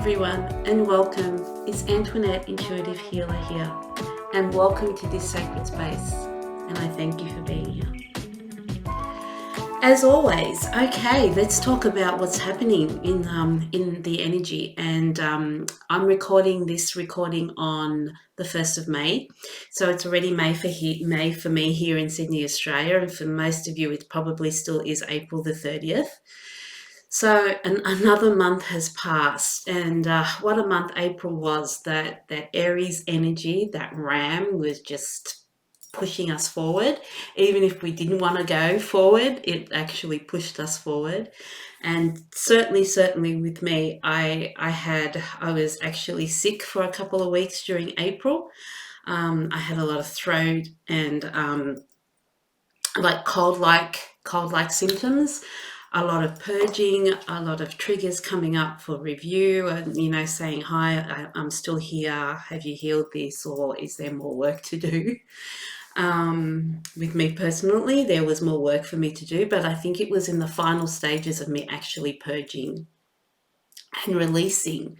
everyone, and welcome. It's Antoinette, Intuitive Healer here, and welcome to this sacred space, and I thank you for being here. As always, okay, let's talk about what's happening in the energy, and I'm recording this recording on the 1st of May, so it's already May for me here in Sydney, Australia, and for most of you it probably still is April the 30th. So another month has passed, and what a month April was. That Aries energy, that ram, was just pushing us forward. Even if we didn't want to go forward, it actually pushed us forward. And certainly with me, I was actually sick for a couple of weeks during April. I had a lot of throat and cold-like symptoms, a lot of purging, a lot of triggers coming up for review, and saying, hi, I'm still here, have you healed this, or is there more work to do? With me personally, there was more work for me to do, but I think it was in the final stages of me actually purging and releasing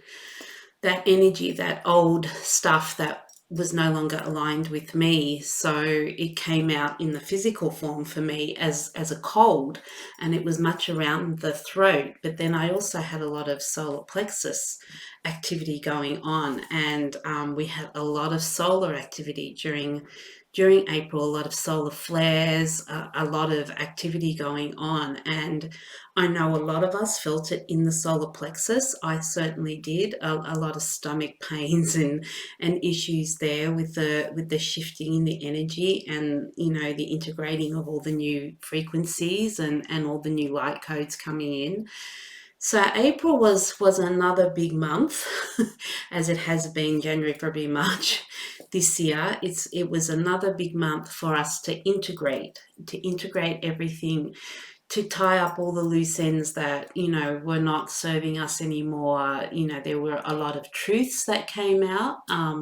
that energy, that old stuff that was no longer aligned with me. So it came out in the physical form for me as a cold, and it was much around the throat. But then I also had a lot of solar plexus activity going on, and we had a lot of solar activity during April, a lot of solar flares, a lot of activity going on. And I know a lot of us felt it in the solar plexus. I certainly did. A lot of stomach pains and issues there with the shifting in the energy, and the integrating of all the new frequencies and all the new light codes coming in. So April was another big month, as it has been January, February, March this year. It was another big month for us to integrate everything, to tie up all the loose ends that were not serving us anymore. There were a lot of truths that came out,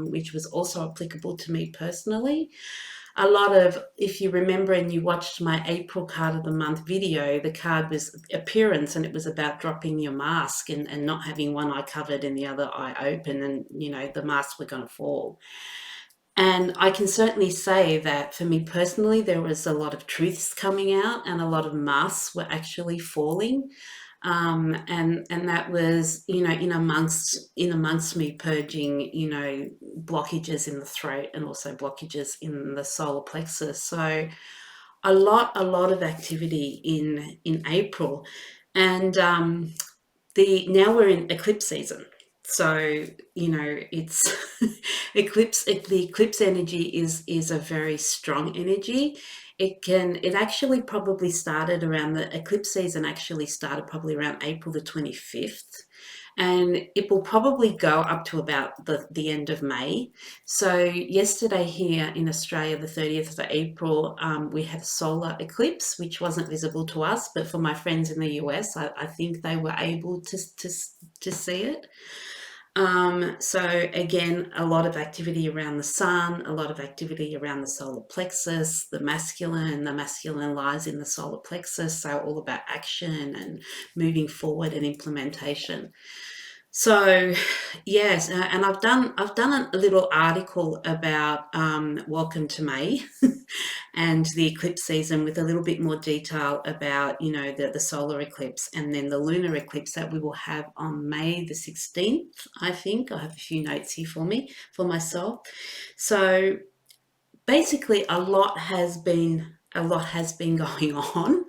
which was also applicable to me personally. A lot of, if you remember and you watched my April card of the month video, the card was appearance, and it was about dropping your mask and not having one eye covered and the other eye open, and the masks were going to fall. And I can certainly say that for me personally, there was a lot of truths coming out, and a lot of masks were actually falling. And that was, in amongst me purging, blockages in the throat and also blockages in the solar plexus. So a lot of activity in April, and now we're in eclipse season. So it's the eclipse energy is a very strong energy. It actually probably started around, the eclipse season actually started probably around April the 25th, and it will probably go up to about the end of May. So yesterday here in Australia, the 30th of April, we had a solar eclipse, which wasn't visible to us, but for my friends in the US, I think they were able to see it. So again, a lot of activity around the sun, a lot of activity around the solar plexus, the masculine lies in the solar plexus. So all about action and moving forward and implementation. So yes, and I've done a little article about welcome to May and the eclipse season, with a little bit more detail about the solar eclipse and then the lunar eclipse that we will have on May the 16th. I think I have a few notes here for myself. So basically a lot has been going on,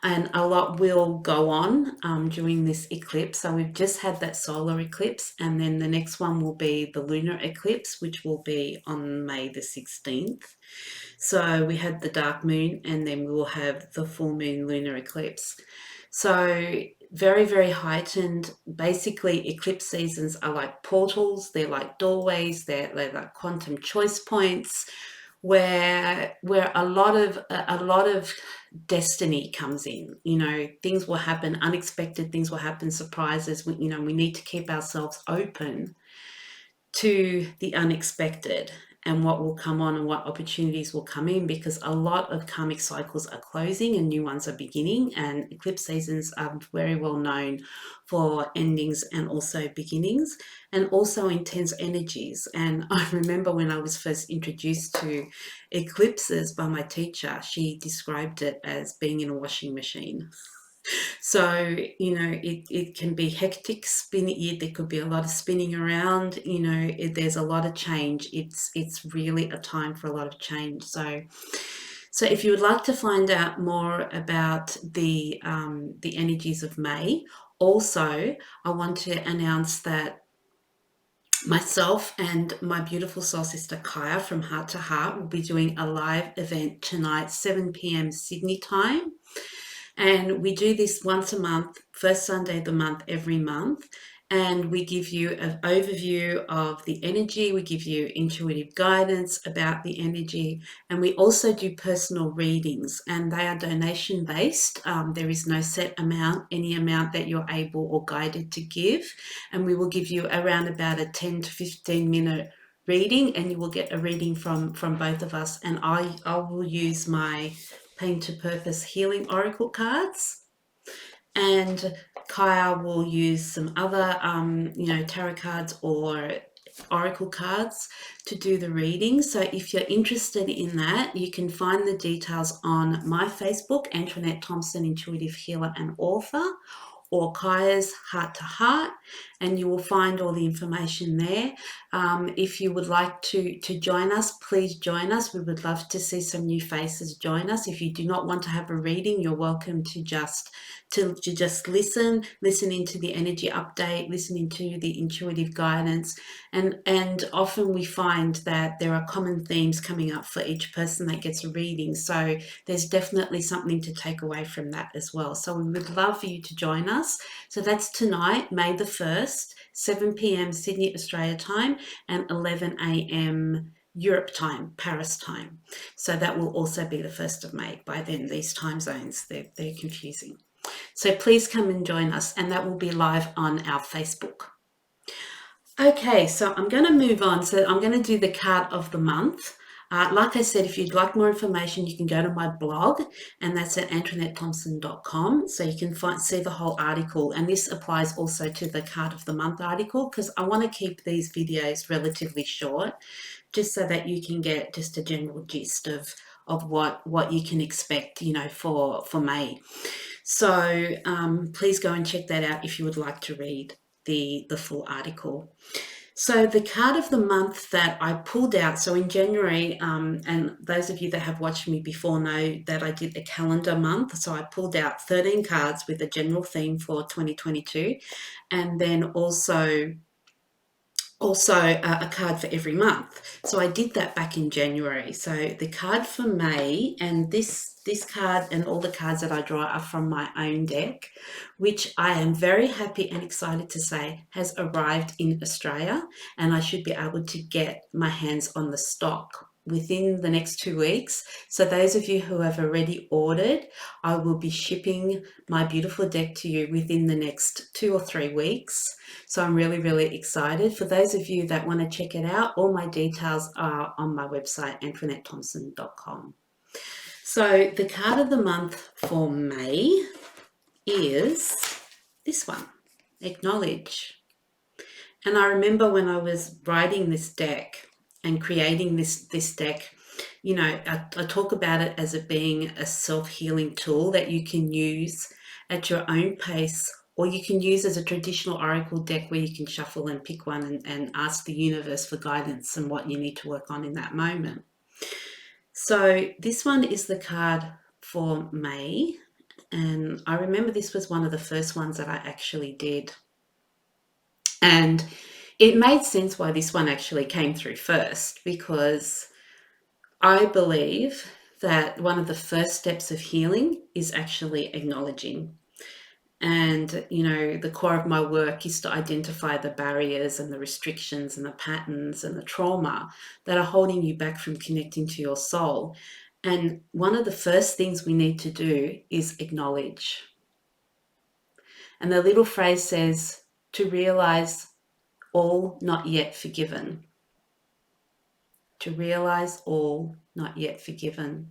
and a lot will go on during this eclipse. So we've just had that solar eclipse, and then the next one will be the lunar eclipse, which will be on May the 16th. So we had the dark moon, and then we will have the full moon lunar eclipse. So very heightened. Basically, eclipse seasons are like portals. They're like doorways. They're like quantum choice points, where a lot of destiny comes in. Things will happen, unexpected things will happen, surprises. We need to keep ourselves open to the unexpected. and what will come on and what opportunities will come in, because a lot of karmic cycles are closing and new ones are beginning, and eclipse seasons are very well known for endings and also beginnings, and also intense energies. And I remember when I was first introduced to eclipses by my teacher, she described it as being in a washing machine. So, it can be hectic, spinning. There could be a lot of spinning around. There's a lot of change. It's really a time for a lot of change. So if you would like to find out more about the energies of May, also I want to announce that myself and my beautiful soul sister Kaya from Heart to Heart will be doing a live event tonight, 7 p.m. Sydney time. And we do this once a month, first Sunday of the month, every month. And we give you an overview of the energy. We give you intuitive guidance about the energy. And we also do personal readings, and they are donation based. There is no set amount, any amount that you're able or guided to give. And we will give you around about a 10 to 15 minute reading, and you will get a reading from both of us. And I will use my Pain to Purpose Healing Oracle cards, and Kaya will use some other, tarot cards or oracle cards to do the reading. So if you're interested in that, you can find the details on my Facebook, Antoinette Thompson, Intuitive Healer and Author, or Kaya's Heart to Heart, and you will find all the information there. If you would like to join us, please join us. We would love to see some new faces join us. If you do not want to have a reading, you're welcome to just listen into the energy update, listening to the intuitive guidance, and often we find that there are common themes coming up for each person that gets a reading. So there's definitely something to take away from that as well. So we would love for you to join us. So that's tonight, May the 1st, 7 p.m. Sydney, Australia time, and 11 a.m. Europe time, Paris time. So that will also be the 1st of May. By then, these time zones, they're confusing. So please come and join us, and that will be live on our Facebook. Okay, so I'm going to move on. So I'm going to do the card of the month. Like I said, if you'd like more information, you can go to my blog, and that's at AntoinetteThompson.com. So you can see the whole article, and this applies also to the card of the month article, because I want to keep these videos relatively short, just so that you can get just a general gist of what you can expect, for May. So please go and check that out if you would like to read the full article. So the card of the month that I pulled out, so in January, and those of you that have watched me before know that I did a calendar month. So I pulled out 13 cards with a general theme for 2022, and then also a card for every month. So I did that back in January. So the card for May, and this card and all the cards that I draw are from my own deck, which I am very happy and excited to say has arrived in Australia, and I should be able to get my hands on the stock within the next 2 weeks. So those of you who have already ordered, I will be shipping my beautiful deck to you within the next 2 or 3 weeks. So I'm really, really excited. For those of you that want to check it out, all my details are on my website, AntoinetteThompson.com. So the card of the month for May is this one, Acknowledge. And I remember when I was writing this deck and creating this deck, I talk about it as it being a self-healing tool that you can use at your own pace, or you can use as a traditional oracle deck where you can shuffle and pick one and ask the universe for guidance and what you need to work on in that moment. So this one is the card for May, and I remember this was one of the first ones that I actually did. And it made sense why this one actually came through first, because I believe that one of the first steps of healing is actually acknowledging. And, the core of my work is to identify the barriers and the restrictions and the patterns and the trauma that are holding you back from connecting to your soul. And one of the first things we need to do is acknowledge. And the little phrase says, to realize all not yet forgiven. to realize all not yet forgiven.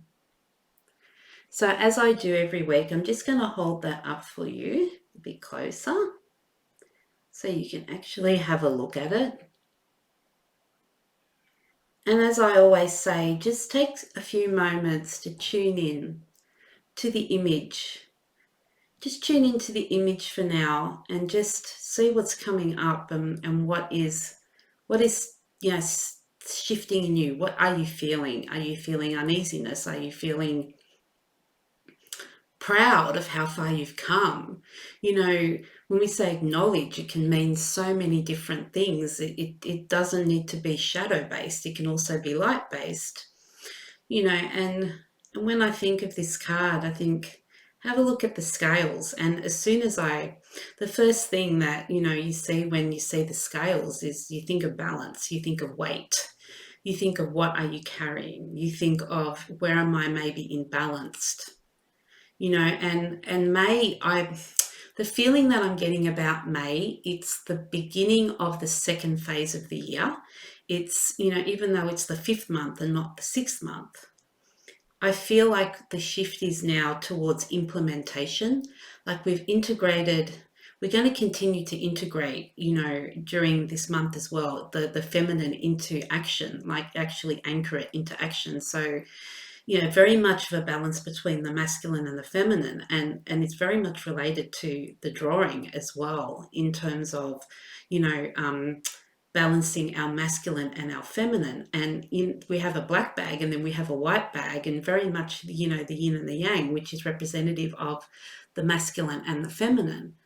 So as I do every week, I'm just going to hold that up for you a bit closer so you can actually have a look at it. And as I always say, just take a few moments to tune in to the image. Just tune into the image for now and just see what's coming up and what is shifting in you. What are you feeling? Are you feeling uneasiness? Are you feeling proud of how far you've come? When we say acknowledge, it can mean so many different things. It doesn't need to be shadow-based. It can also be light-based. And when I think of this card, I think, have a look at the scales. And as soon as the first thing that, you see when you see the scales is you think of balance, you think of weight, you think of what are you carrying, you think of where am I maybe imbalanced, and May, the feeling that I'm getting about May, it's the beginning of the second phase of the year. It's, even though it's the 5th month and not the 6th month, I feel like the shift is now towards implementation. Like we're going to continue to integrate, during this month as well, the feminine into action, like actually anchor it into action. So, very much of a balance between the masculine and the feminine. And it's very much related to the drawing as well, in terms of, balancing our masculine and our feminine. And we have a black bag and then we have a white bag, and very much, the yin and the yang, which is representative of the masculine and the feminine.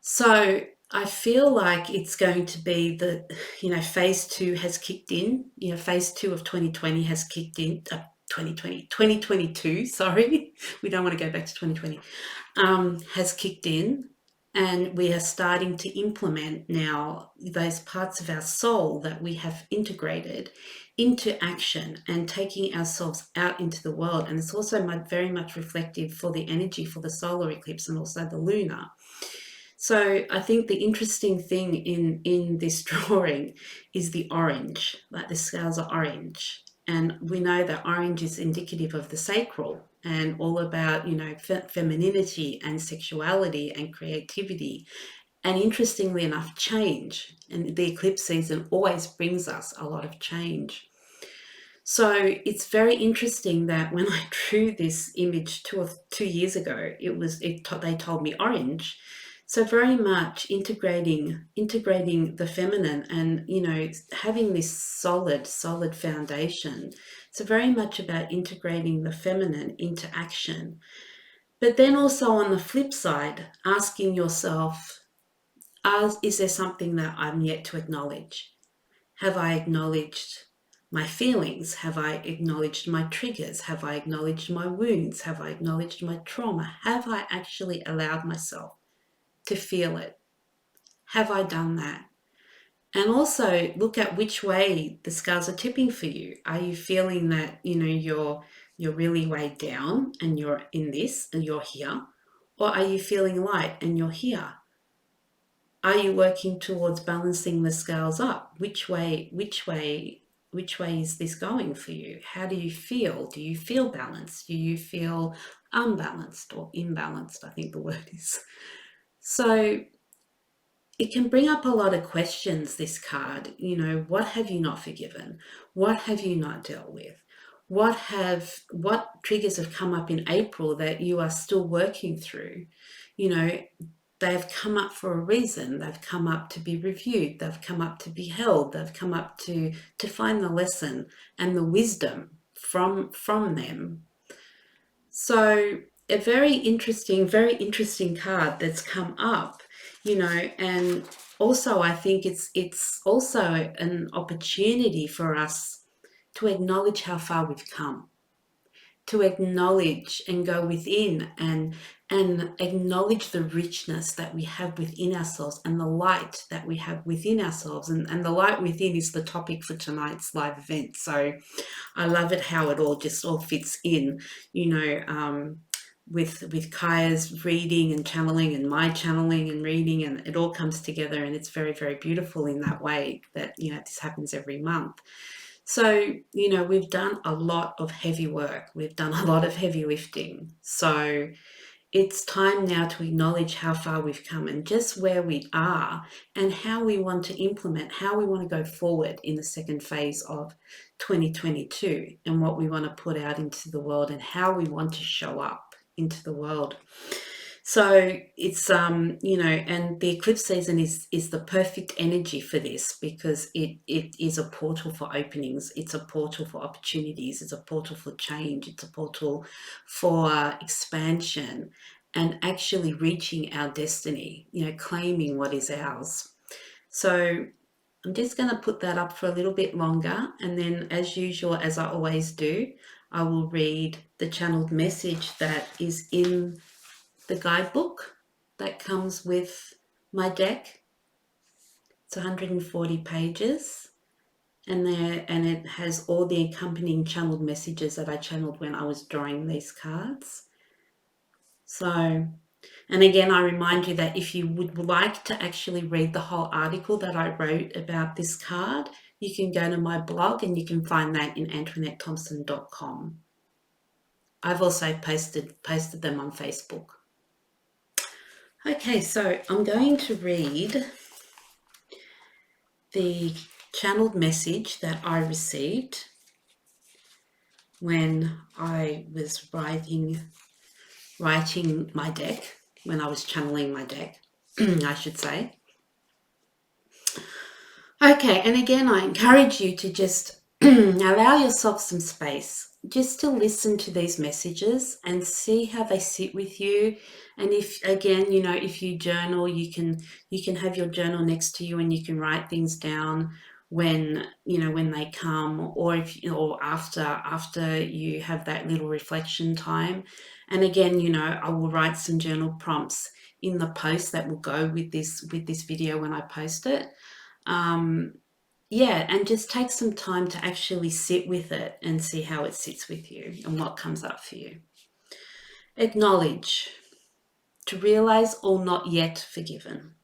So I feel like it's going to be phase 2 has kicked in. Phase 2 of 2020 has kicked in. 2022, sorry. We don't want to go back to 2020, has kicked in. And we are starting to implement now those parts of our soul that we have integrated into action and taking ourselves out into the world. And it's also very much reflective for the energy for the solar eclipse and also the lunar. So I think the interesting thing in this drawing is the orange, like the scales are orange. And we know that orange is indicative of the sacral and all about, femininity and sexuality and creativity. And interestingly enough, change. And the eclipse season always brings us a lot of change. So it's very interesting that when I drew this image 2 years ago, they told me orange. So very much integrating the feminine and, having this solid foundation. So very much about integrating the feminine into action. But then also on the flip side, asking yourself, is there something that I'm yet to acknowledge? Have I acknowledged my feelings? Have I acknowledged my triggers? Have I acknowledged my wounds? Have I acknowledged my trauma? Have I actually allowed myself to feel it? Have I done that? And also look at which way the scales are tipping for you. Are you feeling that, you're really weighed down and you're in this and you're here? Or are you feeling light and you're here? Are you working towards balancing the scales up? Which way is this going for you? How do you feel? Do you feel balanced? Do you feel unbalanced or imbalanced? I think the word is. So it can bring up a lot of questions, this card. What have you not forgiven? What have you not dealt with? What triggers have come up in April that you are still working through? They've come up for a reason. They've come up to be reviewed. They've come up to be held. They've come up to find the lesson and the wisdom from them. So a very interesting card that's come up, and also I think it's also an opportunity for us to acknowledge how far we've come, to acknowledge and go within and acknowledge the richness that we have within ourselves and the light that we have within ourselves. And the light within is the topic for tonight's live event. So I love it how it all fits in, with Kaya's reading and channeling and my channeling and reading, and it all comes together, and it's very, very beautiful in that way that, this happens every month. So, we've done a lot of heavy work. We've done a lot of heavy lifting. So it's time now to acknowledge how far we've come and just where we are and how we want to implement, how we want to go forward in the second phase of 2022 and what we want to put out into the world and how we want to show up into the world. So it's and the eclipse season is the perfect energy for this, because it is a portal for openings, it's a portal for opportunities, it's a portal for change, it's a portal for expansion and actually reaching our destiny, claiming what is ours. So I'm just going to put that up for a little bit longer, and then, as usual, as I always do, I will read the channeled message that is in the guidebook that comes with my deck. It's 140 pages, and it has all the accompanying channeled messages that I channeled when I was drawing these cards. So, and again, I remind you that if you would like to actually read the whole article that I wrote about this card, you can go to my blog and you can find that in AntoinetteThompson.com. I've also posted them on Facebook. Okay, so I'm going to read the channeled message that I received when I was writing my deck, when I was channeling my deck, I should say. Okay, and again, I encourage you to just allow yourself some space just to listen to these messages and see how they sit with you. And if, again, if you journal, you can have your journal next to you and you can write things down when they come, or after you have that little reflection time. And again, I will write some journal prompts in the post that will go with this video when I post it. And just take some time to actually sit with it and see how it sits with you and what comes up for you. Acknowledge. To realize all not yet forgiven.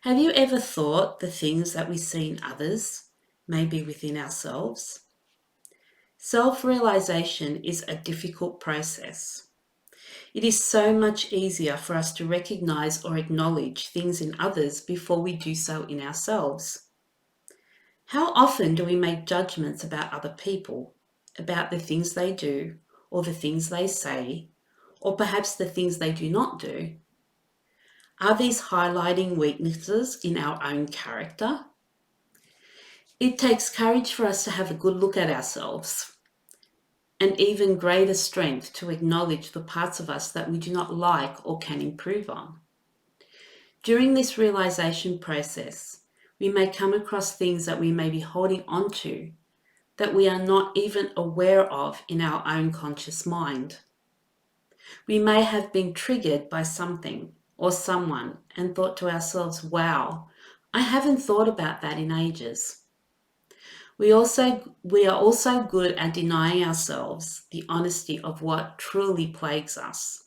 Have you ever thought the things that we see in others may be within ourselves? Self-realization is a difficult process. It is so much easier for us to recognize or acknowledge things in others before we do so in ourselves. How often do we make judgments about other people, about the things they do, or the things they say, or perhaps the things they do not do? Are these highlighting weaknesses in our own character? It takes courage for us to have a good look at ourselves, and even greater strength to acknowledge the parts of us that we do not like or can improve on. During this realization process, we may come across things that we may be holding on to that we are not even aware of in our own conscious mind. We may have been triggered by something or someone and thought to ourselves, wow, I haven't thought about that in ages. We are also good at denying ourselves the honesty of what truly plagues us.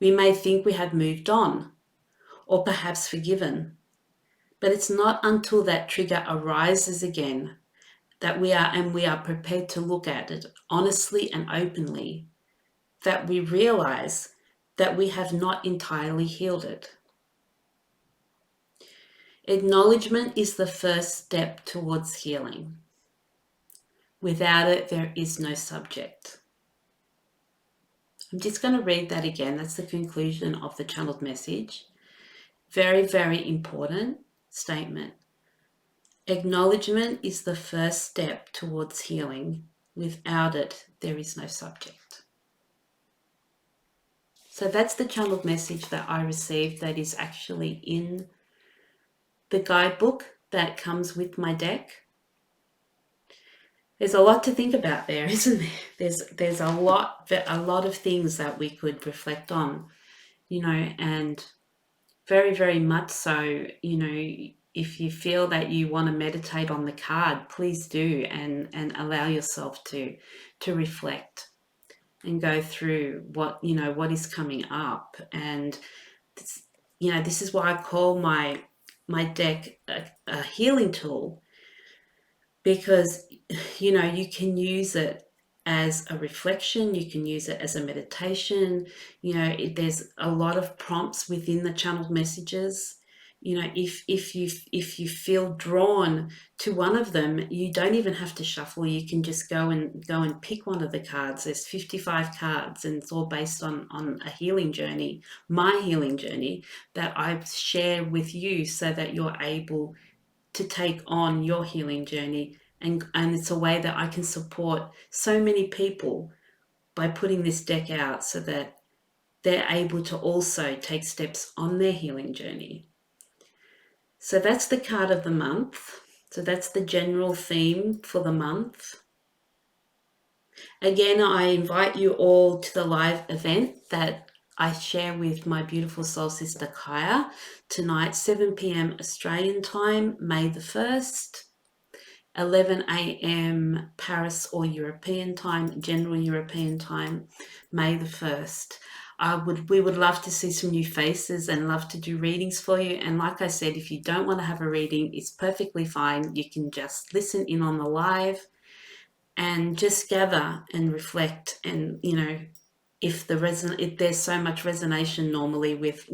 We may think we have moved on or perhaps forgiven, but it's not until that trigger arises again that we are prepared to look at it honestly and openly, that we realize that we have not entirely healed it. Acknowledgement is the first step towards healing. Without it, there is no subject. I'm just going to read that again. That's the conclusion of the channeled message. Very, very important statement. Acknowledgement is the first step towards healing. Without it, there is no subject. So that's the channeled message that I received that is actually in the guidebook that comes with my deck. There's a lot to think about there, isn't there? There's a lot of things that we could reflect on, and very, very much so, if you feel that you want to meditate on the card, please do, and allow yourself to reflect and go through what is coming up. And this is why I call my deck a healing tool, because, you know, you can use it as a reflection, you can use it as a meditation. You know, there's a lot of prompts within the channeled messages. You know, if you feel drawn to one of them, you don't even have to shuffle. You can just go and pick one of the cards. There's 55 cards, and it's all based on a healing journey, my healing journey, that I share with you so that you're able to take on your healing journey. And it's a way that I can support so many people by putting this deck out so that they're able to also take steps on their healing journey. So that's the card of the month. So that's the general theme for the month. Again, I invite you all to the live event that I share with my beautiful soul sister Kaya tonight, 7 p.m. Australian time, May the 1st. 11 a.m. Paris or European time, general European time, May the 1st. We would love to see some new faces and love to do readings for you. And like I said, if you don't want to have a reading, it's perfectly fine. You can just listen in on the live and just gather and reflect. And, you know, if there's so much resonation normally with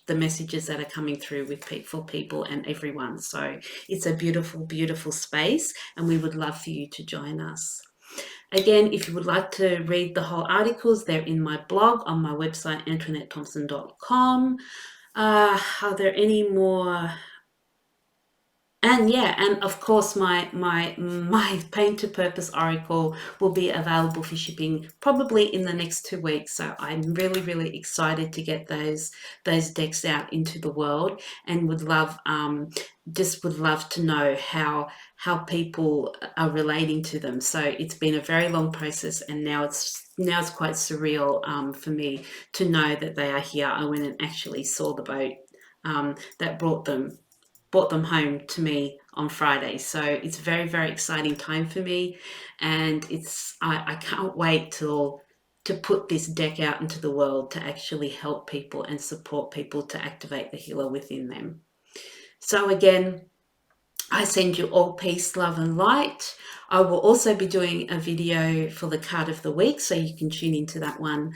the messages that are coming through for people and everyone. So it's a beautiful, beautiful space, and we would love for you to join us. Again, if you would like to read the whole articles, they're in my blog on my website, AntoinetteThompson.com. Are there any more? And yeah, and of course my Pain to Purpose Oracle will be available for shipping probably in the next 2 weeks. So I'm really, really excited to get those decks out into the world, and would love to know how people are relating to them. So it's been a very long process, and now it's quite surreal for me to know that they are here. I went and actually saw the boat that brought them home to me on Friday. So it's a very, very exciting time for me, and I can't wait to put this deck out into the world to actually help people and support people to activate the healer within them. So again, I send you all peace, love, and light. I will also be doing a video for the card of the week, so you can tune into that one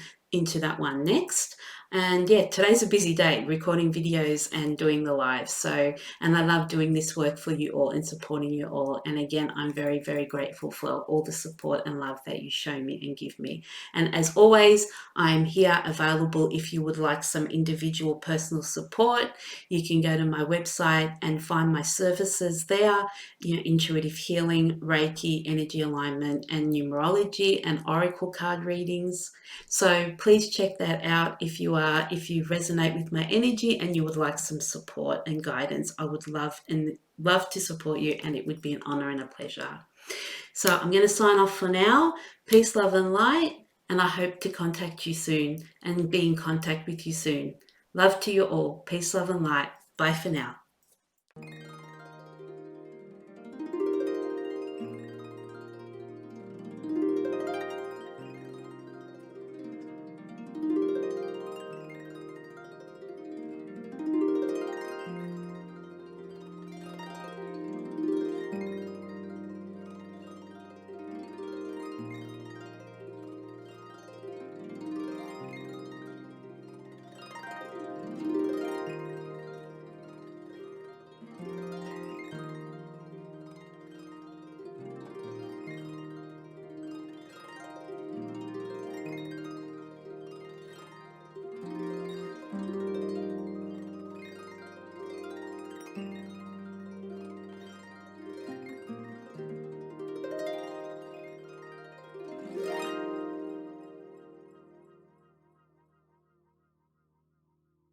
next. And yeah, today's a busy day, recording videos and doing the live. So, and I love doing this work for you all and supporting you all. And again, I'm very, very grateful for all the support and love that you show me and give me. And as always, I'm here available if you would like some individual personal support. You can go to my website and find my services there, you know, intuitive healing, Reiki, energy alignment, and numerology and oracle card readings. So please check that out if you resonate with my energy and you would like some support and guidance. I would love to support you, and it would be an honor and a pleasure. So I'm going to sign off for now. Peace, love, and light, and I hope to contact you soon and be in contact with you soon. Love to you all. Peace, love, and light. Bye for now.